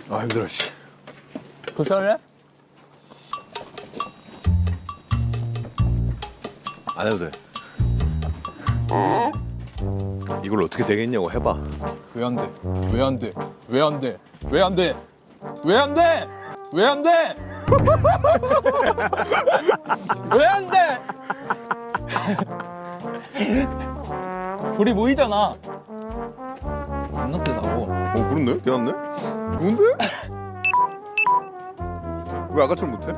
아 힘들어 씨. 그렇게 할래? 안 해도 돼. 이걸 어떻게 되겠냐고 해봐. 왜 안 돼? 왜 안 돼? 왜 안 돼? 왜 안 돼? 왜 안 돼? 왜 안 돼? 왜 안 돼? 우리 모이잖아. 겁나 세다고. 그렇네? 괜찮네? 좋은데? 왜 아까처럼 못해?